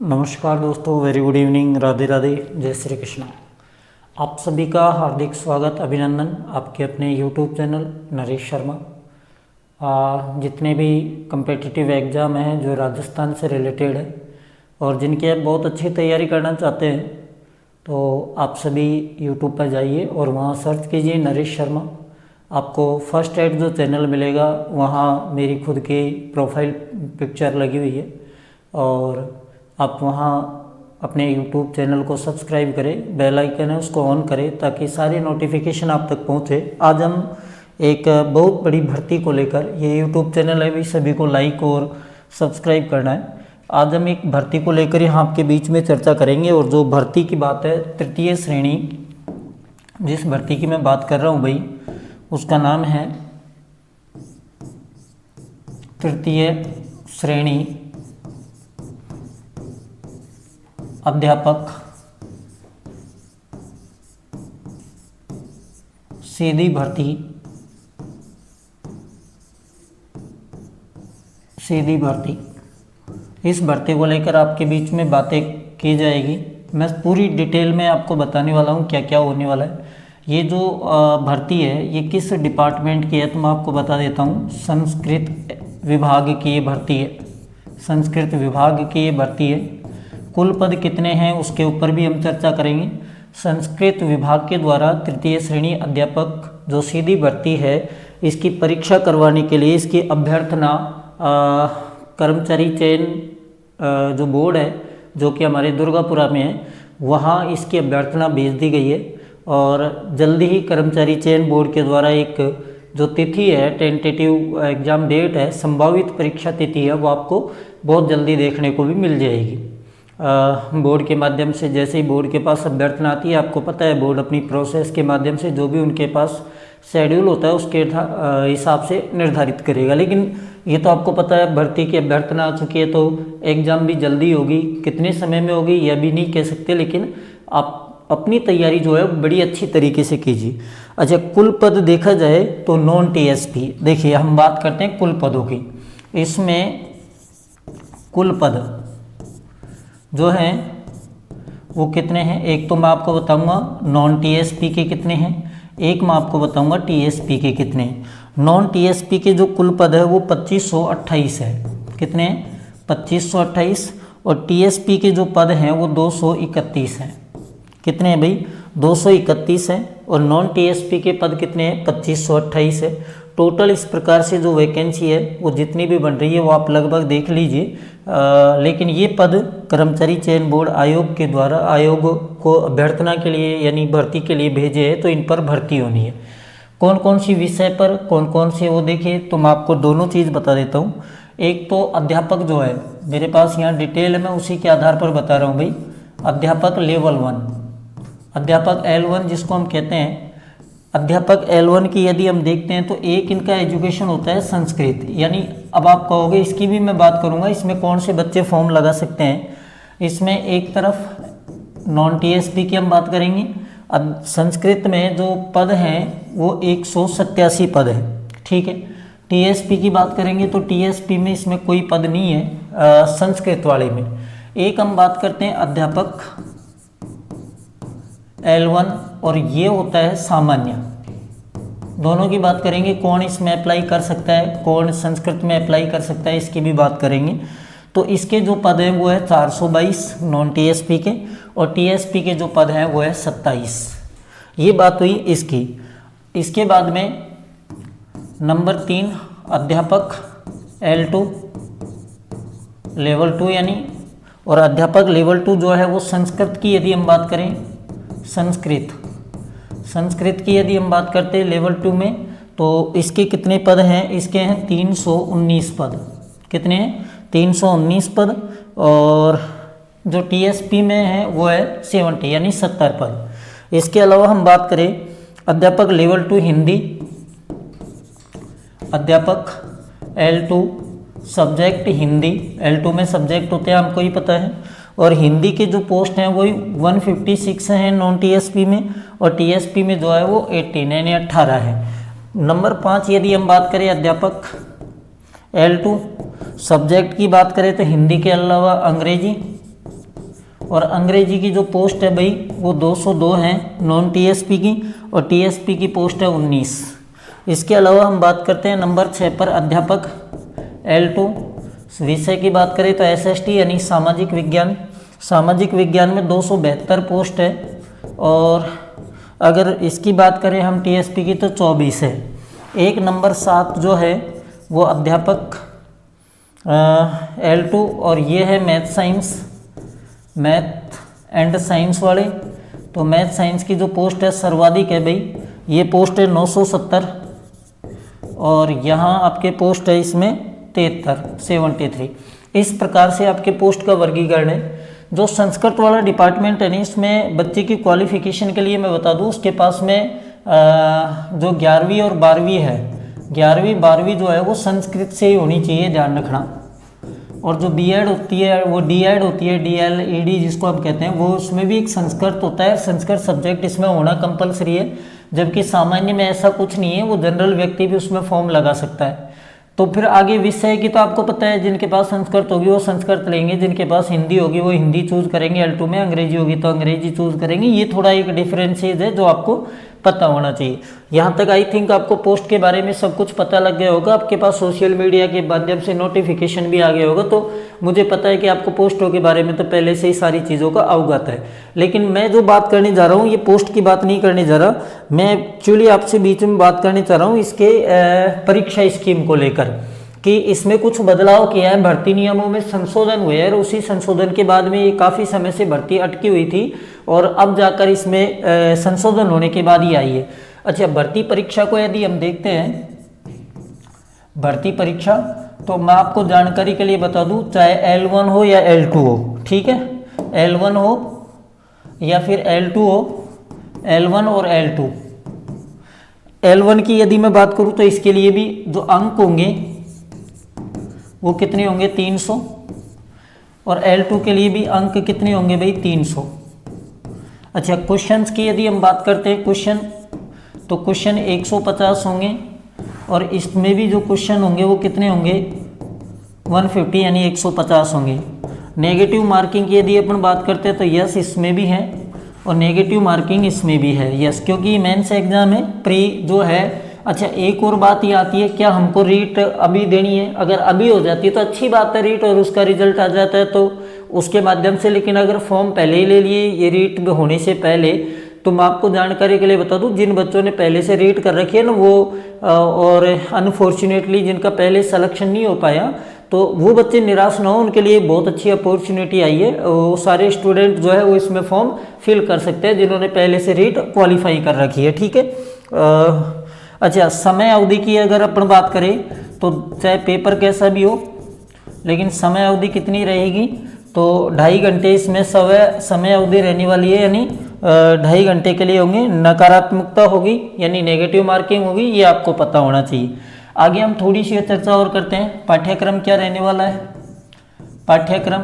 नमस्कार दोस्तों, very good evening, Radhe Radhe, जय श्री कृष्ण। आप सभी का हार्दिक स्वागत, अभिनंदन आपके अपने यूट्यूब चैनल नरेश शर्मा। जितने भी कम्पिटिटिव एग्ज़ाम हैं जो राजस्थान से रिलेटेड है और जिनकी आप बहुत अच्छी तैयारी करना चाहते हैं, तो आप सभी यूट्यूब पर जाइए और वहाँ सर्च कीजिए नरेश शर्मा। आपको फर्स्ट एड जो चैनल मिलेगा वहाँ मेरी खुद की प्रोफाइल पिक्चर लगी हुई है और आप वहाँ अपने YouTube चैनल को सब्सक्राइब करें, बेल आइकन है उसको ऑन करें ताकि सारे नोटिफिकेशन आप तक पहुँचे। आज हम एक बहुत बड़ी भर्ती को लेकर, ये YouTube चैनल है भी, सभी को लाइक और सब्सक्राइब करना है। आज हम एक भर्ती को लेकर यहाँ आपके बीच में चर्चा करेंगे और जो भर्ती की बात है, तृतीय श्रेणी, जिस भर्ती की मैं बात कर रहा हूँ भाई, उसका नाम है तृतीय श्रेणी अध्यापक सीधी भर्ती। इस भर्ती को लेकर आपके बीच में बातें की जाएगी। मैं पूरी डिटेल में आपको बताने वाला हूँ क्या क्या होने वाला है। ये जो भर्ती है ये किस डिपार्टमेंट की है तो मैं आपको बता देता हूँ। संस्कृत विभाग की ये भर्ती है। संस्कृत विभाग की ये भर्ती है। कुल पद कितने हैं उसके ऊपर भी हम चर्चा करेंगे। संस्कृत विभाग के द्वारा तृतीय श्रेणी अध्यापक जो सीधी भर्ती है, इसकी परीक्षा करवाने के लिए इसकी अभ्यर्थना कर्मचारी चयन जो बोर्ड है जो कि हमारे दुर्गापुरा में है, वहाँ इसकी अभ्यर्थना भेज दी गई है और जल्दी ही कर्मचारी चयन बोर्ड के द्वारा एक जो तिथि है, टेंटेटिव एग्ज़ाम डेट है, संभावित परीक्षा तिथि है, वो आपको बहुत जल्दी देखने को भी मिल जाएगी बोर्ड के माध्यम से। जैसे ही बोर्ड के पास अभ्यर्थना आती है, आपको पता है बोर्ड अपनी प्रोसेस के माध्यम से जो भी उनके पास शेड्यूल होता है उसके हिसाब से निर्धारित करेगा। लेकिन ये तो आपको पता है भर्ती की अभ्यर्थना आ चुकी है तो एग्ज़ाम भी जल्दी होगी। कितने समय में होगी यह भी नहीं कह सकते, लेकिन आप अपनी तैयारी जो है बड़ी अच्छी तरीके से कीजिए। अच्छा, कुल पद देखा जाए तो नॉन टीएसपी, देखिए हम बात करते हैं कुल पदों की। इसमें कुल पद जो हैं वो कितने हैं, एक तो मैं आपको बताऊंगा नॉन टीएसपी के कितने हैं, एक मैं आपको बताऊंगा टीएसपी के कितने हैं। नॉन टीएसपी के जो कुल पद है वो 2528 है। कितने हैं? 2528। और टीएसपी के जो पद हैं वो 231 हैं। कितने हैं भाई? 231 हैं। और नॉन टीएसपी के पद कितने हैं? 2528 है। टोटल इस प्रकार से जो वैकेंसी है वो जितनी भी बन रही है वो आप लगभग देख लीजिए। लेकिन ये पद कर्मचारी चयन बोर्ड आयोग के द्वारा आयोग को अभ्यर्थना के लिए यानी भर्ती के लिए भेजे हैं, तो इन पर भर्ती होनी है। कौन कौन सी विषय पर, कौन कौन से, वो देखिए तो मैं आपको दोनों चीज़ बता देता हूँ। एक तो अध्यापक जो है मेरे पास यहाँ डिटेल है, मैं उसी के आधार पर बता रहा हूँ भाई। अध्यापक लेवल 1, अध्यापक L1 जिसको हम कहते हैं, अध्यापक L1 की यदि हम देखते हैं तो एक इनका एजुकेशन होता है संस्कृत। यानी अब आप कहोगे इसकी भी मैं बात करूंगा, इसमें कौन से बच्चे फॉर्म लगा सकते हैं। इसमें एक तरफ नॉन टीएसपी की हम बात करेंगे। अब संस्कृत में जो पद हैं वो 187 पद है, ठीक है। टीएसपी की बात करेंगे तो टीएसपी में इसमें कोई पद नहीं है संस्कृत वाले में। एक हम बात करते हैं अध्यापक L1 और ये होता है सामान्य। दोनों की बात करेंगे, कौन इसमें अप्लाई कर सकता है, कौन संस्कृत में अप्लाई कर सकता है, इसकी भी बात करेंगे। तो इसके जो पद हैं वो है 422 नॉन टीएसपी के, और टीएसपी के जो पद हैं वो है 27। ये बात हुई इसकी। इसके बाद में नंबर 3 अध्यापक L2 लेवल 2 यानी, और अध्यापक लेवल 2 जो है वो संस्कृत की यदि हम बात करें, संस्कृत की यदि हम बात करते हैं लेवल 2 में, तो इसके कितने पद हैं? इसके हैं 319 पद। कितने हैं? 319 पद। और जो टीएसपी में है वो है 70 यानी 70 पद। इसके अलावा हम बात करें अध्यापक लेवल 2 हिंदी, अध्यापक L2 सब्जेक्ट हिंदी, L2 में सब्जेक्ट होते हैं हमको ही पता है, और हिंदी के जो पोस्ट हैं वही 156 हैं नॉन टीएसपी में, और टीएसपी में जो है वो 18 यानी 18 है। नंबर 5 यदि हम बात करें अध्यापक L2 सब्जेक्ट की बात करें तो हिंदी के अलावा अंग्रेजी, और अंग्रेजी की जो पोस्ट है भाई वो 202 है नॉन टीएसपी की, और टीएसपी की पोस्ट है 19। इसके अलावा हम बात करते हैं नंबर 6 पर अध्यापक L2। विषय की बात करें तो SST यानी सामाजिक विज्ञान। सामाजिक विज्ञान में 272 पोस्ट है, और अगर इसकी बात करें हम टीएसपी की तो 24 है। एक नंबर 7 जो है वो अध्यापक L2, और ये है मैथ एंड साइंस वाले। तो मैथ साइंस की जो पोस्ट है सर्वाधिक है भाई, ये पोस्ट है 970, और यहाँ आपके पोस्ट है इसमें 73। इस प्रकार से आपके पोस्ट का वर्गीकरण है। जो संस्कृत वाला डिपार्टमेंट है नहीं, इसमें बच्चे की क्वालिफिकेशन के लिए मैं बता दूं, उसके पास में जो 11वीं और 12वीं है, 11वीं 12वीं जो है वो संस्कृत से ही होनी चाहिए, ध्यान रखना। और जो बीएड होती है वो डीएड होती है, DLED जिसको आप कहते हैं, वो उसमें भी एक संस्कृत होता है, संस्कृत सब्जेक्ट इसमें होना कंपलसरी है। जबकि सामान्य में ऐसा कुछ नहीं है, वो जनरल व्यक्ति भी उसमें फॉर्म लगा सकता है। तो फिर आगे विषय की तो आपको पता है, जिनके पास संस्कृत होगी वो संस्कृत लेंगे, जिनके पास हिंदी होगी वो हिंदी चूज करेंगे L2 में, अंग्रेजी होगी तो अंग्रेजी चूज करेंगे। ये थोड़ा एक डिफरेंसेस है जो आपको पता होना चाहिए। यहाँ तक आई थिंक आपको पोस्ट के बारे में सब कुछ पता लग गया होगा। आपके पास सोशल मीडिया के माध्यम से नोटिफिकेशन भी आ गया होगा, तो मुझे पता है कि आपको पोस्टों के बारे में तो पहले से ही सारी चीज़ों का अवगत है। लेकिन मैं जो बात करने जा रहा हूँ ये पोस्ट की बात नहीं करने जा रहा, मैं एक्चुअली आपसे बीच में बात करने चाह रहा हूँ इसके परीक्षा स्कीम को लेकर, कि इसमें कुछ बदलाव किया है, भर्ती नियमों में संशोधन हुए हैं, और उसी संशोधन के बाद में ये काफ़ी समय से भर्ती अटकी हुई थी, और अब जाकर इसमें संशोधन होने के बाद ही आई है। अच्छा, भर्ती परीक्षा को यदि हम देखते हैं, भर्ती परीक्षा, तो मैं आपको जानकारी के लिए बता दूं, चाहे L1 हो या L2 हो, ठीक है, L1 हो या फिर L2 हो, L1 और L2। L1 की यदि मैं बात करूं तो इसके लिए भी जो अंक होंगे वो कितने होंगे, 300, और L2 के लिए भी अंक कितने होंगे भाई, 300। अच्छा, क्वेश्चंस की यदि हम बात करते हैं क्वेश्चन, तो क्वेश्चन 150 होंगे, और इसमें भी जो क्वेश्चन होंगे वो कितने होंगे, 150 यानी 150 होंगे। नेगेटिव मार्किंग की यदि अपन बात करते हैं तो यस इसमें भी है, और नेगेटिव मार्किंग इसमें भी है, यस, क्योंकि मेंस एग्जाम है, प्री जो है। अच्छा, एक और बात ये आती है, क्या हमको रीट अभी देनी है? अगर अभी हो जाती है तो अच्छी बात है रीट, और उसका रिजल्ट आ जाता है तो उसके माध्यम से। लेकिन अगर फॉर्म पहले ही ले लिए ये रीट होने से पहले, तो मैं आपको जानकारी के लिए बता दूं, जिन बच्चों ने पहले से रीट कर रखी है ना वो, और अनफॉर्चुनेटली जिनका पहले सिलेक्शन नहीं हो पाया, तो वो बच्चे निराश ना हो, उनके लिए बहुत अच्छी अपॉर्चुनिटी आई है। वो सारे स्टूडेंट जो है वो इसमें फॉर्म फिल कर सकते हैं जिन्होंने पहले से रीट क्वालिफाई कर रखी है, ठीक है। अच्छा, समय अवधि की अगर अपन बात करें तो चाहे पेपर कैसा भी हो, लेकिन समय अवधि कितनी रहेगी, तो 2.5 घंटे इसमें समय अवधि रहने वाली है, यानी 2.5 घंटे के लिए होंगे। नकारात्मकता होगी यानी नेगेटिव मार्किंग होगी, ये आपको पता होना चाहिए। आगे हम थोड़ी सी चर्चा और करते हैं, पाठ्यक्रम क्या रहने वाला है। पाठ्यक्रम,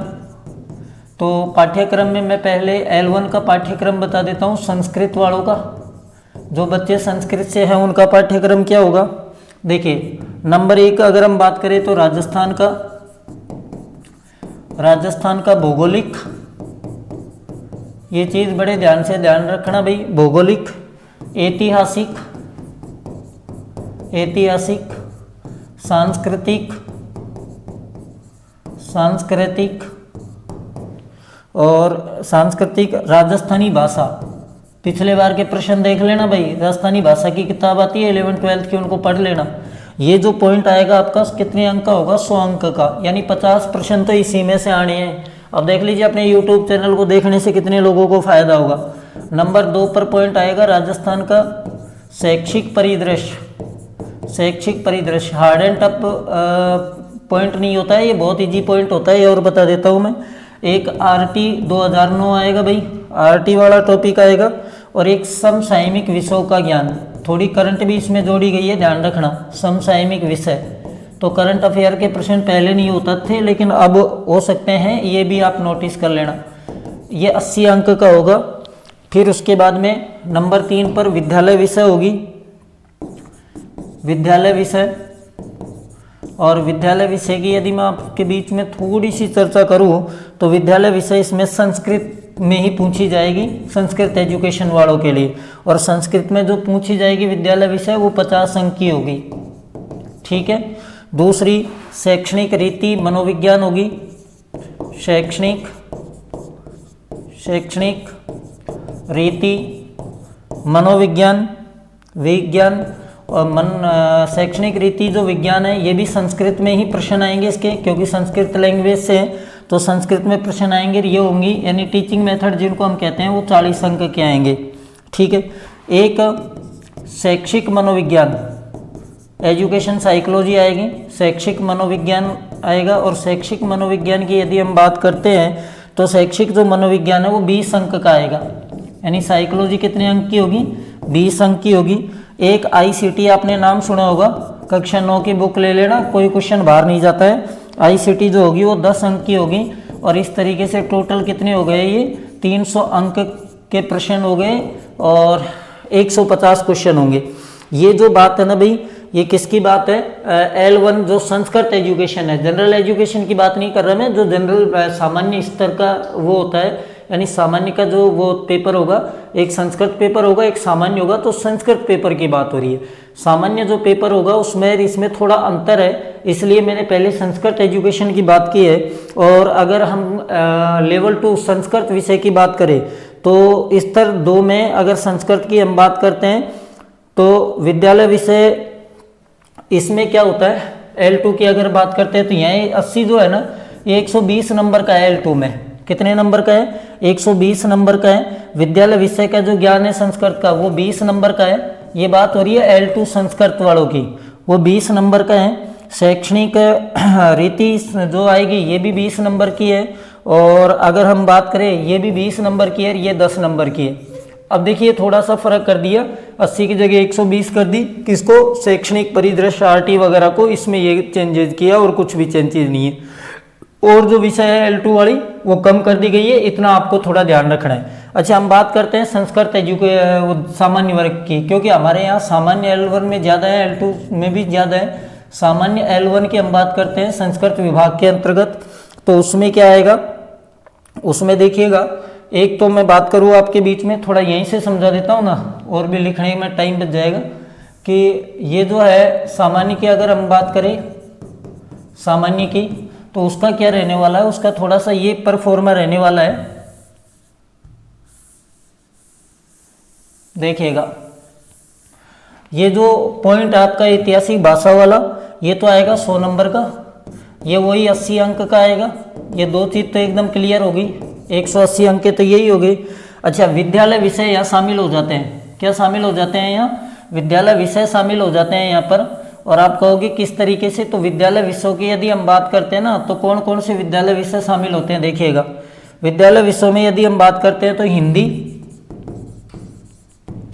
तो पाठ्यक्रम में मैं पहले L1 का पाठ्यक्रम बता देता हूँ, संस्कृत वालों का। जो बच्चे संस्कृत से हैं उनका पाठ्यक्रम क्या होगा, देखिए, नंबर 1 अगर हम बात करें तो राजस्थान का भौगोलिक, ये चीज़ बड़े ध्यान से ध्यान रखना भाई, भौगोलिक, ऐतिहासिक, सांस्कृतिक और सांस्कृतिक, राजस्थानी भाषा। पिछले बार के प्रश्न देख लेना भाई, राजस्थानी भाषा की किताब आती है 11th 12th की, उनको पढ़ लेना। ये जो पॉइंट आएगा आपका कितने अंक का होगा, 100 अंक का, यानी 50 प्रश्न तो इसी में से आने हैं। अब देख लीजिए अपने यूट्यूब चैनल को देखने से कितने लोगों को फायदा होगा। नंबर 2 पर पॉइंट आएगा राजस्थान का शैक्षिक परिदृश्य। हार्ड एंड टफ पॉइंट नहीं होता है, ये बहुत इजी पॉइंट होता है, और बता देता हूँ मैं। एक RT 2009 आएगा भाई, RT वाला टॉपिक आएगा, और एक समसामयिक विषयों का ज्ञान, थोड़ी करंट भी इसमें जोड़ी गई है, ध्यान रखना। समसामयिक विषय, तो करंट अफेयर के प्रश्न पहले नहीं होते थे, लेकिन अब हो सकते हैं, ये भी आप नोटिस कर लेना। ये 80 अंक का होगा। फिर उसके बाद में नंबर 3 पर विद्यालय विषय होगी, विद्यालय विषय। और विद्यालय विषय की यदि मैं आपके बीच में थोड़ी सी चर्चा करूं तो विद्यालय विषय इसमें संस्कृत में ही पूछी जाएगी संस्कृत एजुकेशन वालों के लिए। और संस्कृत में जो पूछी जाएगी विद्यालय विषय वो 50 अंक की होगी, ठीक है। दूसरी शैक्षणिक रीति मनोविज्ञान होगी, शैक्षणिक रीति मनोविज्ञान विज्ञान और शैक्षणिक रीति जो विज्ञान है ये भी संस्कृत में ही प्रश्न आएंगे इसके, क्योंकि संस्कृत लैंग्वेज से तो संस्कृत में प्रश्न आएंगे, ये होंगी। यानी टीचिंग मेथड जिनको हम कहते हैं वो 40 अंक के आएंगे, ठीक है। एक शैक्षिक मनोविज्ञान एजुकेशन साइकोलॉजी आएगी, शैक्षिक मनोविज्ञान आएगा। और शैक्षिक मनोविज्ञान की यदि हम बात करते हैं तो शैक्षिक जो मनोविज्ञान है वो 20 अंक का आएगा। यानी साइकोलॉजी कितने अंक की होगी, 20 अंक की होगी। एक ICT आपने नाम सुना होगा, कक्षा 9 की बुक ले लेना, कोई क्वेश्चन बाहर नहीं जाता है। ICT जो होगी वो 10 अंक की होगी। और इस तरीके से टोटल कितने हो गए, ये 300 अंक के प्रश्न हो गए और 150 क्वेश्चन होंगे। ये जो बात है ना भाई, ये किसकी बात है, L1 जो संस्कृत एजुकेशन है, जनरल एजुकेशन की बात नहीं कर रहा मैं, जो जनरल सामान्य स्तर का वो होता है। यानी सामान्य का जो वो पेपर होगा, एक संस्कृत पेपर होगा, एक सामान्य होगा, तो संस्कृत पेपर की बात हो रही है। सामान्य जो पेपर होगा उसमें इसमें थोड़ा अंतर है, इसलिए मैंने पहले संस्कृत एजुकेशन की बात की है। और अगर हम लेवल 2 संस्कृत विषय की बात करें तो स्तर 2 में अगर संस्कृत की हम बात करते हैं तो विद्यालय विषय इसमें क्या होता है, L2 की अगर बात करते हैं तो यहाँ 80 जो है ना ये 120 नंबर का है। L2 में कितने नंबर का है, 120 नंबर का है। विद्यालय विषय का जो ज्ञान है संस्कृत का वो 20 नंबर का है। ये बात हो रही है L2 संस्कृत वालों की, वो 20 नंबर का है। शैक्षणिक रीति जो आएगी ये भी 20 नंबर की है। और अगर हम बात करें ये भी 20 नंबर की है, ये 10 नंबर की है। अब देखिए थोड़ा सा फर्क कर दिया, 80 की जगह 120 कर दी, किसको, शैक्षणिक परिदृश्य RT वगैरह को, इसमें ये चेंजेस किया और कुछ भी चेंजेस नहीं है। और जो विषय है L2 वाली वो कम कर दी गई है, इतना आपको थोड़ा ध्यान रखना है। अच्छा, हम बात करते हैं संस्कृत सामान्य वर्ग की, क्योंकि हमारे यहाँ सामान्य L1 में ज़्यादा है, L2 में भी ज़्यादा है। सामान्य L1 की हम बात करते हैं संस्कृत विभाग के अंतर्गत, तो उसमें क्या आएगा, उसमें देखिएगा, एक तो मैं बात करूँ आपके बीच में, थोड़ा यहीं से समझा देता हूँ ना, और भी लिखने में टाइम बच जाएगा। कि ये जो है सामान्य की अगर हम बात करें सामान्य की, तो उसका क्या रहने वाला है, उसका थोड़ा सा ये परफॉर्मा रहने वाला है। देखिएगा ये जो पॉइंट आपका ऐतिहासिक भाषा वाला, ये तो आएगा 100 नंबर का, ये वही 80 अंक का आएगा। ये दो चीज़ तो एकदम क्लियर होगी, 180 अंक के तो यही हो गए। अच्छा, विद्यालय विषय यहाँ शामिल हो जाते हैं, क्या शामिल हो जाते हैं, यहाँ विद्यालय विषय शामिल हो जाते हैं यहाँ पर। और आप कहोगे किस तरीके से, तो विद्यालय विषयों की यदि हम बात करते हैं ना, तो कौन कौन से विद्यालय विषय शामिल होते हैं, देखिएगा। विद्यालय विषयों में यदि हम बात करते हैं तो हिंदी,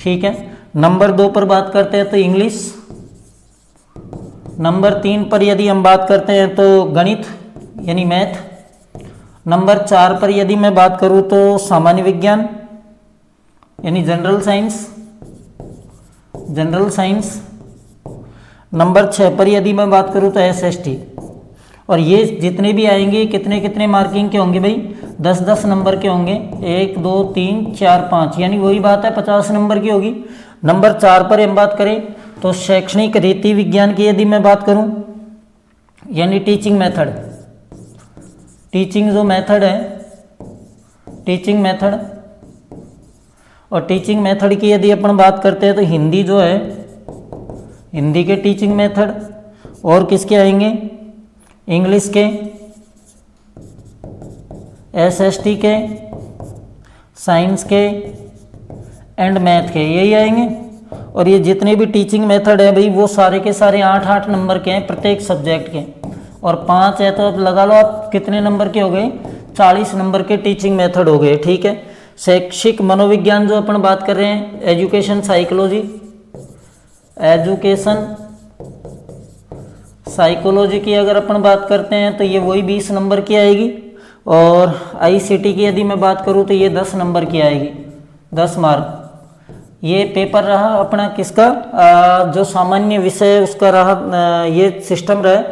ठीक है। नंबर 2 पर बात करते हैं तो इंग्लिश। नंबर 3 पर यदि हम बात करते हैं तो गणित यानी मैथ। नंबर 4 पर यदि मैं बात करूं तो सामान्य विज्ञान यानी जनरल साइंस। नंबर 6 पर यदि मैं बात करूं तो SST। और ये जितने भी आएंगे कितने कितने मार्किंग के होंगे भाई, 10-10 नंबर के होंगे, 1 2 3 4 5, यानी वही बात है 50 नंबर की होगी। नंबर 4 पर हम बात करें तो शैक्षणिक रीति विज्ञान की यदि मैं बात करूं, यानी टीचिंग मेथड, टीचिंग जो मेथड है, टीचिंग मेथड। और टीचिंग मेथड की यदि अपन बात करते हैं तो हिंदी जो है, हिंदी के टीचिंग मेथड। और किसके आएंगे, इंग्लिश के, SST के, साइंस के एंड मैथ के, यही आएंगे। और ये जितने भी टीचिंग मेथड है भाई वो सारे के सारे 8-8 नंबर के हैं प्रत्येक सब्जेक्ट के। और 5 है तो अब लगा लो आप कितने नंबर के हो गए, 40 नंबर के टीचिंग मेथड हो गए, ठीक है। शैक्षिक मनोविज्ञान जो अपन बात कर रहे हैं, एजुकेशन साइकोलॉजी, एजुकेशन साइकोलॉजी की अगर अपन बात करते हैं तो ये वही 20 नंबर की आएगी। और ICT की यदि मैं बात करूँ तो ये 10 नंबर की आएगी, 10 मार्क। ये पेपर रहा अपना किसका, जो सामान्य विषय उसका रहा, ये सिस्टम रहा।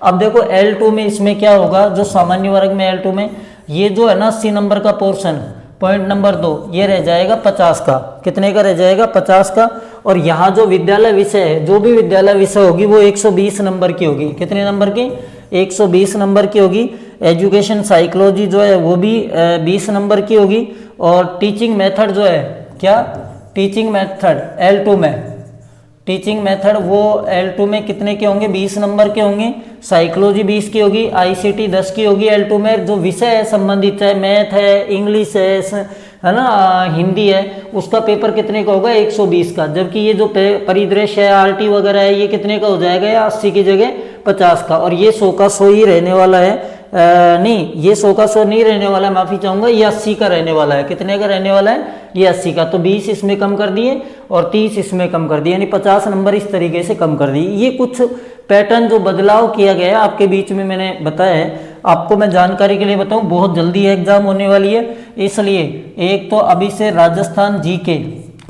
अब देखो L2 में इसमें क्या होगा, जो सामान्य वर्ग में L2 में ये जो है ना 80 नंबर का पोर्शन पॉइंट नंबर 2 ये रह जाएगा 50 का। कितने का रह जाएगा? 50 का। और यहाँ जो विद्यालय विषय है, जो भी विद्यालय विषय होगी वो 120 नंबर की होगी। कितने नंबर की? 120 नंबर की होगी। एजुकेशन साइकोलॉजी जो है वो भी 20 नंबर की होगी। और टीचिंग मेथड जो है, क्या? टीचिंग मेथड L2 में, टीचिंग मेथड वो L2 में कितने के होंगे? 20 नंबर के होंगे। साइकोलॉजी 20 की होगी। ICT 10 की होगी। L2 में जो विषय है संबंधित, चाहे मैथ है, इंग्लिश है ना, हिंदी है, उसका पेपर कितने का होगा? 120 का। जबकि ये जो परिदृश्य है, RT वगैरह है, ये कितने का हो जाएगा? या 80 की जगह 50 का। और ये 100 का 100 ही रहने वाला है। नहीं, ये 100 का 100 नहीं रहने वाला है, माफ़ी चाहूँगा, ये 80 का रहने वाला है। कितने का रहने वाला है? ये 80 का। तो 20 इसमें कम कर दिए और 30 इसमें कम कर दिए, यानी 50 नंबर इस तरीके से कम कर दिए। ये कुछ पैटर्न जो बदलाव किया गया है आपके बीच में मैंने बताया है। आपको मैं जानकारी के लिए बताऊं, बहुत जल्दी एग्जाम होने वाली है, इसलिए एक तो अभी से राजस्थान जीके,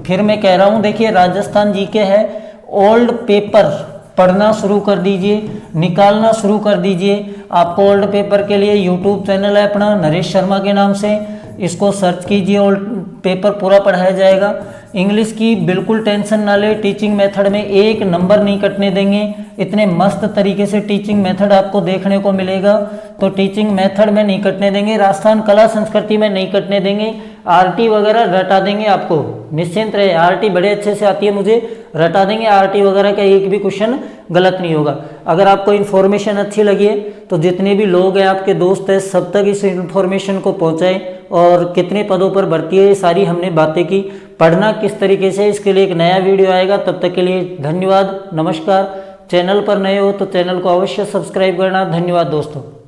फिर मैं कह रहा हूं, देखिए राजस्थान जीके है, ओल्ड पेपर पढ़ना शुरू कर दीजिए, निकालना शुरू कर दीजिए। आपको ओल्ड पेपर के लिए यूट्यूब चैनल है अपना नरेश शर्मा के नाम से, इसको सर्च कीजिए, ओल्ड पेपर पूरा पढ़ाया जाएगा। इंग्लिश की बिल्कुल टेंशन ना ले, टीचिंग मेथड में एक नंबर नहीं कटने देंगे। इतने मस्त तरीके से टीचिंग मेथड आपको देखने को मिलेगा, तो टीचिंग मेथड में नहीं कटने देंगे। राजस्थान कला संस्कृति में नहीं कटने देंगे। RT वगैरह रटा देंगे आपको, निश्चिंत रहे। RT बड़े अच्छे से आती है मुझे, रटा देंगे। RT वगैरह का एक भी क्वेश्चन गलत नहीं होगा। अगर आपको इन्फॉर्मेशन अच्छी लगी है तो जितने भी लोग हैं, आपके दोस्त हैं, सब तक इस इन्फॉर्मेशन को पहुंचाएं। और कितने पदों पर भर्ती है, ये सारी हमने बातें की। पढ़ना किस तरीके से, इसके लिए एक नया वीडियो आएगा। तब तक के लिए धन्यवाद, नमस्कार। चैनल पर नए हो तो चैनल को अवश्य सब्सक्राइब करना। धन्यवाद दोस्तों।